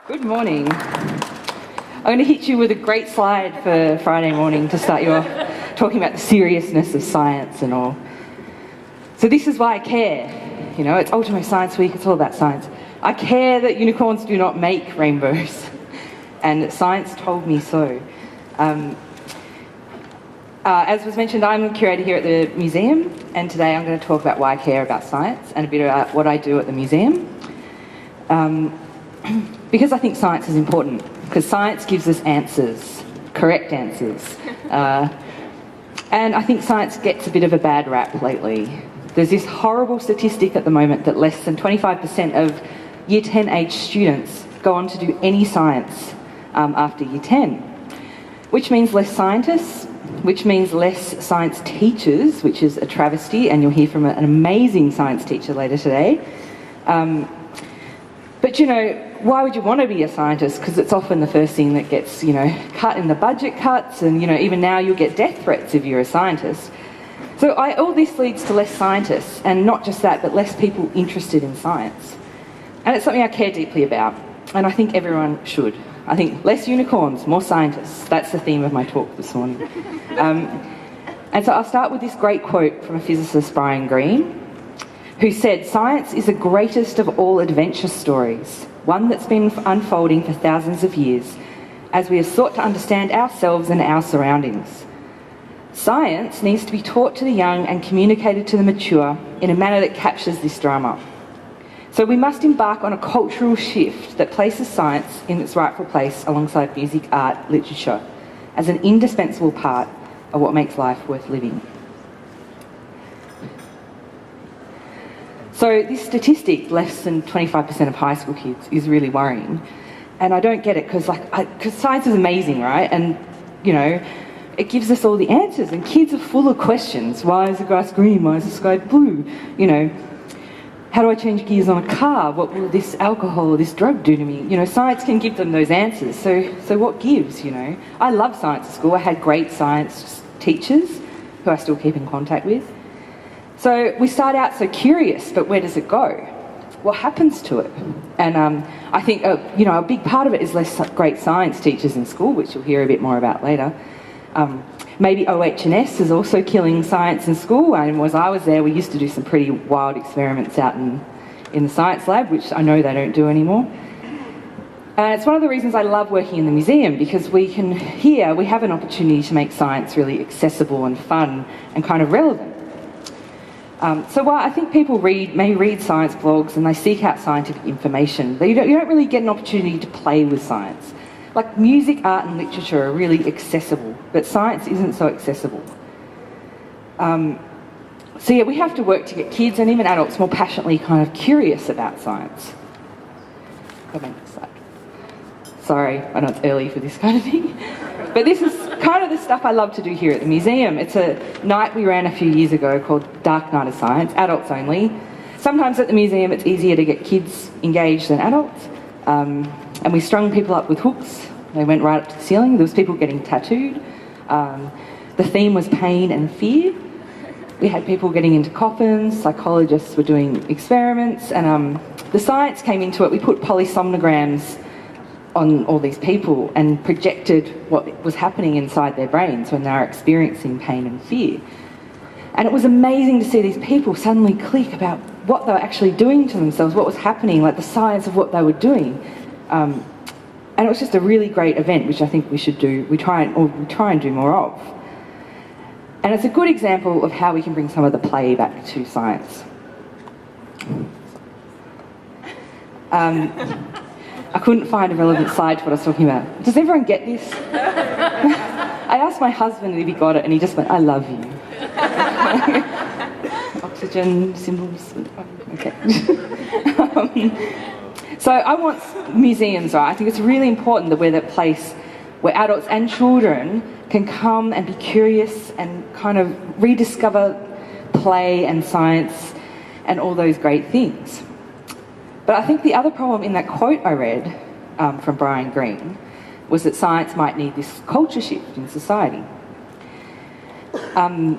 Good morning. I'm going to hit you with a great slide for Friday morning to start you off, talking about the seriousness of science and all. So this is why I care. You know, it's Ultimo Science Week, it's all about science. I care that unicorns do not make rainbows, and science told me so. As was mentioned, I'm a curator here at the museum, and today I'm going to talk about why I care about science and a bit about what I do at the museum. Because I think science is important, because science gives us answers, correct answers. And I think science gets a bit of a bad rap lately. There's this horrible statistic at the moment that less than 25% of Year 10 age students go on to do any science after Year 10, which means less scientists, which means less science teachers, which is a travesty, and you'll hear from an amazing science teacher later today. But, you know, why would you want to be a scientist? Because it's often the first thing that gets, you know, cut in the budget cuts, and, you know, even now you'll get death threats if you're a scientist. So all this leads to less scientists, and not just that, but less people interested in science. And it's something I care deeply about, and I think everyone should. I think less unicorns, more scientists. That's the theme of my talk this morning. And so I'll start with this great quote from a physicist, Brian Greene, who said, "Science is the greatest of all adventure stories, one that's been unfolding for thousands of years as we have sought to understand ourselves and our surroundings. Science needs to be taught to the young and communicated to the mature in a manner that captures this drama. So we must embark on a cultural shift that places science in its rightful place alongside music, art, literature, as an indispensable part of what makes life worth living." So this statistic, less than 25% of high school kids, is really worrying. And I don't get it, because science is amazing, right? And, you know, it gives us all the answers, and kids are full of questions. Why is the grass green? Why is the sky blue? You know, how do I change gears on a car? What will this alcohol or this drug do to me? You know, science can give them those answers. So what gives, you know? I love science at school. I had great science teachers who I still keep in contact with. So we start out so curious, but where does it go? What happens to it? And I think, you know, a big part of it is less great science teachers in school, which you'll hear a bit more about later. Maybe OH&S is also killing science in school, and as I was there, we used to do some pretty wild experiments out in the science lab, which I know they don't do anymore. And it's one of the reasons I love working in the museum, because we have an opportunity to make science really accessible and fun and kind of relevant. So while I think people may read science blogs and they seek out scientific information, you don't really get an opportunity to play with science. Like music, art and literature are really accessible, but science isn't so accessible. So yeah, we have to work to get kids and even adults more passionately kind of curious about science. Sorry, I know it's early for this kind of thing. But this is kind of the stuff I love to do here at the museum. It's a night we ran a few years ago called Dark Night of Science, adults only. Sometimes at the museum it's easier to get kids engaged than adults. And we strung people up with hooks. They went right up to the ceiling. There was people getting tattooed. The theme was pain and fear. We had people getting into coffins. Psychologists were doing experiments. And the science came into it. We put polysomnograms on all these people and projected what was happening inside their brains when they were experiencing pain and fear. And it was amazing to see these people suddenly click about what they were actually doing to themselves, what was happening, like the science of what they were doing. And it was just a really great event, which I think we should do. We try and do more of. And it's a good example of how we can bring some of the play back to science. I couldn't find a relevant slide to what I was talking about. Does everyone get this? I asked my husband if he got it, and he just went, "I love you." Oxygen symbols. Okay. So I want museums, right? I think it's really important that we're that place where adults and children can come and be curious and kind of rediscover play and science and all those great things. But I think the other problem in that quote I read from Brian Greene was that science might need this culture shift in society. And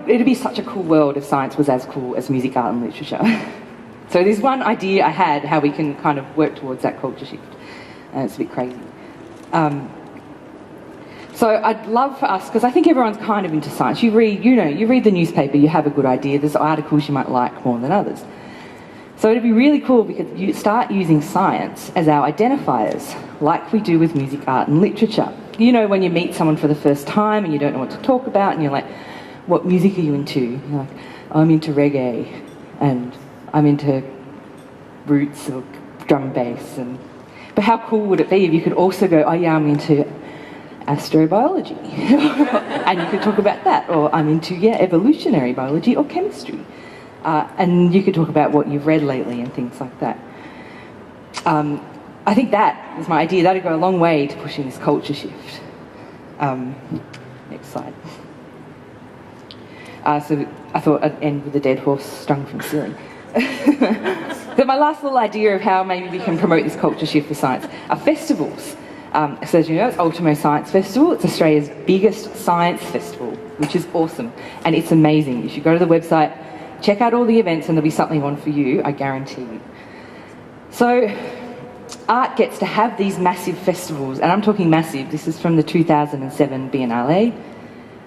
it'd be such a cool world if science was as cool as music, art and literature. So there's one idea I had how we can kind of work towards that culture shift. And it's a bit crazy. So I'd love for us, because I think everyone's kind of into science. You read the newspaper, you have a good idea. There's articles you might like more than others. So it'd be really cool if we could start using science as our identifiers, like we do with music, art and literature. You know, when you meet someone for the first time and you don't know what to talk about and you're like, what music are you into? You're like, I'm into reggae and I'm into roots or drum and bass. But how cool would it be if you could also go, oh yeah, I'm into astrobiology. And you could talk about that. Or I'm into, evolutionary biology or chemistry. And you could talk about what you've read lately and things like that. I think that is my idea. That would go a long way to pushing this culture shift. Next slide. So I thought I'd end with a dead horse strung from the ceiling. So my last little idea of how maybe we can promote this culture shift for science are festivals. So as you know, it's Ultimo Science Festival. It's Australia's biggest science festival, which is awesome. And it's amazing. You should go to the website, check out all the events, and there'll be something on for you, I guarantee you. So art gets to have these massive festivals, and I'm talking massive. This is from the 2007 Biennale.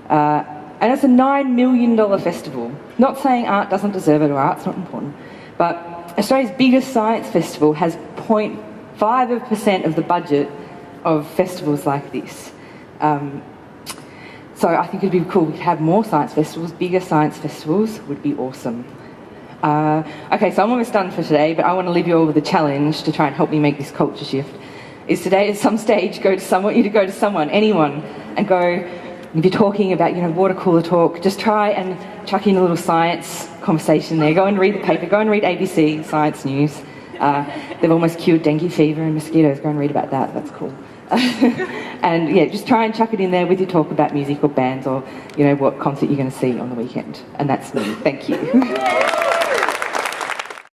And it's a $9 million festival. Not saying art doesn't deserve it or art's not important, but Australia's biggest science festival has 0.5% of the budget of festivals like this. So I think it'd be cool. We could have more science festivals. Bigger science festivals would be awesome. Okay, so I'm almost done for today, but I want to leave you all with a challenge to try and help me make this culture shift. Is today at some stage go to someone, anyone, and go, if you're talking about, water cooler talk, just try and chuck in a little science conversation there. Go and read the paper. Go and read ABC, Science News. They've almost cured dengue fever and mosquitoes. Go and read about that. That's cool. And just try and chuck it in there with your talk about music or bands or, what concert you're going to see on the weekend. And that's me. Thank you.